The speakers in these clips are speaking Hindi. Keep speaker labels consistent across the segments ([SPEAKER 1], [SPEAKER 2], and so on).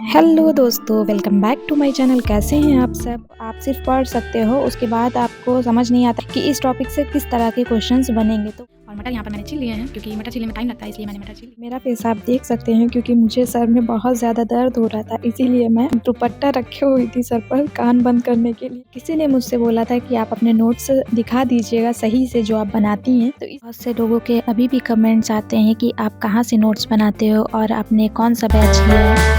[SPEAKER 1] हेलो दोस्तों, welcome back to my channel. कैसे हैं आप सब? आप सिर्फ पढ़ सकते हो, उसके बाद आपको समझ नहीं आता कि इस टॉपिक से किस तरह के क्वेश्चंस बनेंगे। तो
[SPEAKER 2] और मटर यहाँ पर मैंने छील लिए हैं क्योंकि मटर छीलने में टाइम लगता है, इसलिए मैंने मटर छील
[SPEAKER 1] मेरा फेस आप देख सकते हैं क्योंकि मुझे सर में बहुत ज़्यादा दर्द हो रहा था, इसीलिए मैं दुपट्टा रखे हुई थी सर पर कान बंद करने के लिए। किसी ने मुझसे बोला था कि आप अपने नोट्स दिखा दीजिएगा सही से जो आप बनाती हैं। तो बहुत से लोगों के अभी भी कमेंट्स आते हैं कि आप कहाँ से नोट्स बनाते हो और आपने कौन सा बैच लिया है।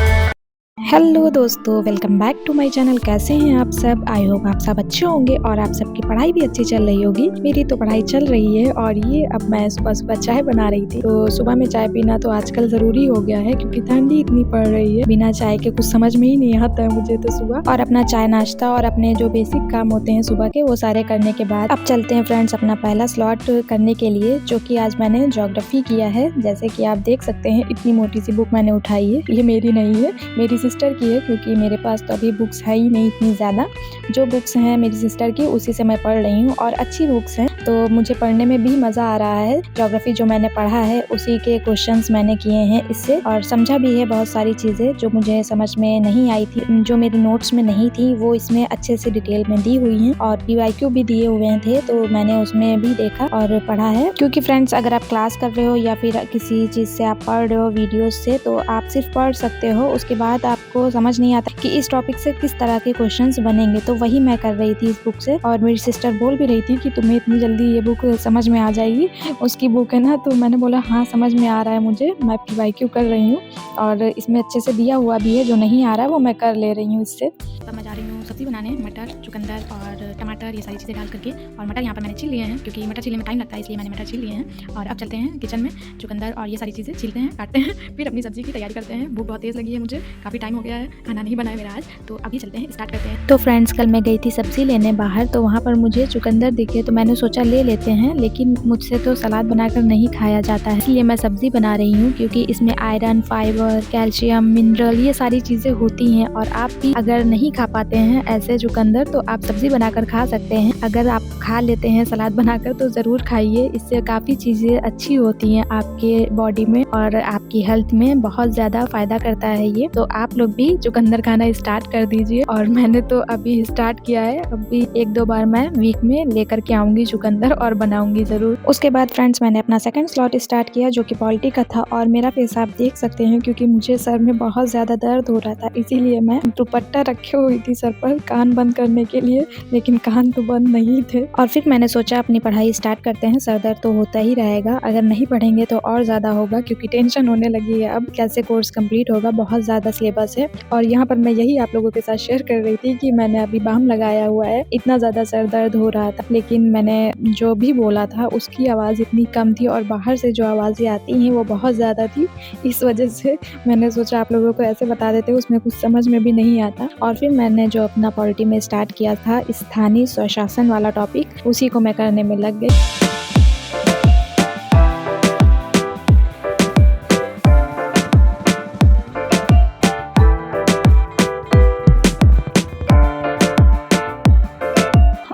[SPEAKER 1] हेलो दोस्तों, welcome back to my channel. कैसे हैं आप सब? आई होप आप सब अच्छे होंगे और आप सबकी पढ़ाई भी अच्छी चल रही होगी। मेरी तो पढ़ाई चल रही है और ये अब मैं सुबह चाय बना रही थी। तो सुबह में चाय पीना तो आजकल ज़रूरी हो गया है क्योंकि ठंडी इतनी पड़ रही है। बिना चाय के कुछ समझ में ही नहीं आता है मुझे तो सुबह। और अपना चाय नाश्ता और अपने जो बेसिक काम होते हैं सुबह के, वो सारे करने के बाद अब चलते हैं फ्रेंड्स अपना पहला स्लॉट करने के लिए, जो कि आज मैंने ज्योग्राफी किया है। जैसे कि आप देख सकते हैं इतनी मोटी सी बुक मैंने उठाई है। ये मेरी नहीं है, मेरी सिस्टर की है, क्योंकि मेरे पास तो अभी बुक्स है ही नहीं इतनी ज़्यादा। जो बुक्स हैं मेरी सिस्टर की, उसी से मैं पढ़ रही हूँ और अच्छी बुक्स हैं, तो मुझे पढ़ने में भी मज़ा आ रहा है। ज्योग्राफी जो मैंने पढ़ा है उसी के क्वेश्चंस मैंने किए हैं इससे, और समझा भी है बहुत सारी चीज़ें जो मुझे समझ में नहीं आई थी, जो मेरे नोट्स में नहीं थी, वो इसमें अच्छे से डिटेल में दी हुई हैं। और PYQ भी दिए हुए थे, तो मैंने उसमें भी देखा और पढ़ा है। क्योंकि फ्रेंड्स, अगर आप क्लास कर रहे हो या फिर किसी चीज़ से आप पढ़ रहे हो वीडियोज से, तो आप सिर्फ पढ़ सकते हो, उसके बाद आपको समझ नहीं आता कि इस टॉपिक से किस तरह के क्वेश्चंस बनेंगे। तो वही मैं कर रही थी इस बुक से, और मेरी सिस्टर बोल भी रही थी कि तुम्हें इतनी जल्दी ये बुक समझ में आ जाएगी, उसकी बुक है ना। तो मैंने बोला हाँ, समझ में आ रहा है मुझे, मैं PYQ कर रही हूँ और इसमें अच्छे से दिया हुआ भी है। जो नहीं आ रहा है वो मैं कर ले रही हूँ इससे।
[SPEAKER 2] तब मैं जा रही हूँ सब्जी बनाने, मटर, चुकंदर और टमाटर, ये सारी चीज़ें डाल करके। और मटर यहाँ पर मैंने छील लिए हैं क्योंकि मटर छीलने में टाइम लगता है, इसलिए मैंने मटर छील लिए हैं। और अब चलते हैं किचन में, चुकंदर और ये सारी चीज़ें छीलते हैं, काटते हैं, फिर अपनी सब्जी की तैयारी करते हैं। भूख बहुत तेज़ लगी है मुझे, काफ़ी टाइम हो गया है, खाना नहीं बनाया मेरा आज, तो अभी चलते हैं, स्टार्ट करते हैं।
[SPEAKER 1] तो फ्रेंड्स, कल मैं गई थी सब्जी लेने बाहर, तो वहाँ पर मुझे चुकंदर दिखे, तो मैंने सोचा ले लेते हैं, लेकिन मुझसे तो सलाद बनाकर नहीं खाया जाता है, इसलिए मैं सब्जी बना रही हूँ। क्योंकि इसमें आयरन, फाइबर, कैल्शियम, मिनरल, ये सारी चीज़ें होती हैं। और आप भी अगर नहीं खा पाते हैं ऐसे चुकंदर, तो आप सब्जी बनाकर खा सकते हैं। अगर आप खा लेते हैं सलाद बनाकर, तो ज़रूर खाइए, इससे काफ़ी चीज़ें अच्छी होती हैं आपके बॉडी में और आपकी हेल्थ में बहुत ज़्यादा फ़ायदा करता है ये। तो आप लोग भी चुकंदर खाना स्टार्ट कर दीजिए, और मैंने तो अभी स्टार्ट किया है। अभी 1-2 बार मैं वीक में लेकर के आऊँगी चुकंदर और बनाऊँगी ज़रूर। उसके बाद फ्रेंड्स, मैंने अपना सेकंड स्लॉट स्टार्ट किया, जो कि पॉलिटी का था। और मेरा फेस आप देख सकते हैं क्योंकि मुझे सर में बहुत ज़्यादा दर्द हो रहा था, इसीलिए मैं दुपट्टा रखे हुई थी सर पर कान बंद करने के लिए, लेकिन कान तो बंद नहीं थे। और फिर मैंने सोचा अपनी पढ़ाई स्टार्ट करते हैं, सर दर्द तो होता ही रहेगा, अगर नहीं पढ़ेंगे तो और ज़्यादा होगा, क्योंकि टेंशन होने लगी है अब कैसे कोर्स कंप्लीट होगा, बहुत ज़्यादा सिलेबस है। और यहाँ पर मैं यही आप लोगों के साथ शेयर कर रही थी कि मैंने अभी बाम लगाया हुआ है, इतना ज़्यादा सर दर्द हो रहा था, लेकिन मैंने जो भी बोला था उसकी आवाज़ इतनी कम थी और बाहर से जो आवाज़ें आती हैं वो बहुत ज़्यादा थी। इस वजह से मैंने सोचा आप लोगों को ऐसे बता देते, उसमें कुछ समझ में भी नहीं आता। और फिर मैंने जो अपना पॉलिटी में स्टार्ट किया था, स्थानीय स्वशासन वाला टॉपिक, उसी को मैं करने में लग गई।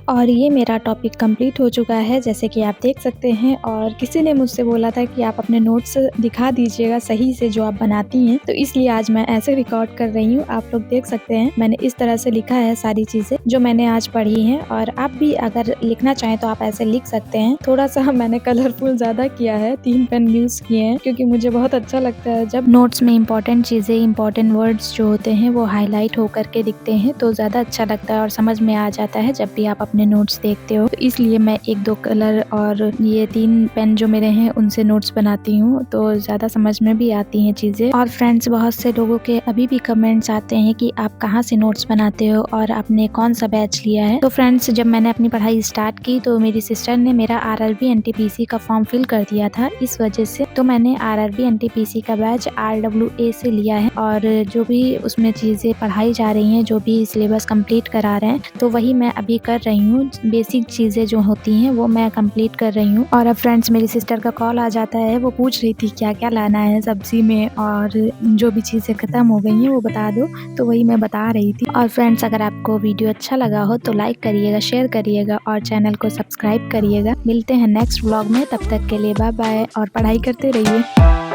[SPEAKER 1] और ये मेरा टॉपिक कंप्लीट हो चुका है, जैसे कि आप देख सकते हैं। और किसी ने मुझसे बोला था कि आप अपने नोट्स दिखा दीजिएगा सही से जो आप बनाती हैं, तो इसलिए आज मैं ऐसे रिकॉर्ड कर रही हूँ। आप लोग देख सकते हैं मैंने इस तरह से लिखा है सारी चीज़ें जो मैंने आज पढ़ी हैं, और आप भी अगर लिखना चाहें तो आप ऐसे लिख सकते हैं। थोड़ा सा मैंने कलरफुल ज़्यादा किया है, 3 पेन यूज़ किए हैं, क्योंकि मुझे बहुत अच्छा लगता है जब नोट्स में इंपॉर्टेंट चीज़ें, इंपॉर्टेंट वर्ड्स जो होते हैं वो हाईलाइट होकर के दिखते हैं, तो ज़्यादा अच्छा लगता है और समझ में आ जाता है जब भी आप अपने नोट्स देखते हो। तो इसलिए मैं 1-2 कलर और ये 3 पेन जो मेरे हैं उनसे नोट्स बनाती हूँ, तो ज़्यादा समझ में भी आती हैं चीज़ें। और फ्रेंड्स, बहुत से लोगों के अभी भी कमेंट्स आते हैं कि आप कहाँ से नोट्स बनाते हो और आपने कौन सा बैच लिया है। तो फ्रेंड्स, जब मैंने अपनी पढ़ाई स्टार्ट की तो मेरी सिस्टर ने मेरा RRB NTPC का फॉर्म फिल कर दिया था, इस वजह से तो मैंने RRB NTPC का बैच RWA से लिया है। और जो भी उसमें चीज़ें पढ़ाई जा रही हैं, जो भी सिलेबस कंप्लीट करा रहे हैं, तो वही मैं अभी कर रही हूँ। बेसिक चीज़ें जो होती हैं वो मैं कंप्लीट कर रही हूँ। और अब फ्रेंड्स, मेरी सिस्टर का कॉल आ जाता है, वो पूछ रही थी क्या क्या लाना है सब्जी में, और जो भी चीज़ें ख़त्म हो गई हैं वो बता दो, तो वही मैं बता रही थी। और फ्रेंड्स, अगर आपको वीडियो अच्छा लगा हो तो लाइक करिएगा, शेयर करिएगा और चैनल को सब्सक्राइब करिएगा। मिलते हैं नेक्स्ट व्लॉग में, तब तक के लिए बाय बाय और पढ़ाई करते रहिए।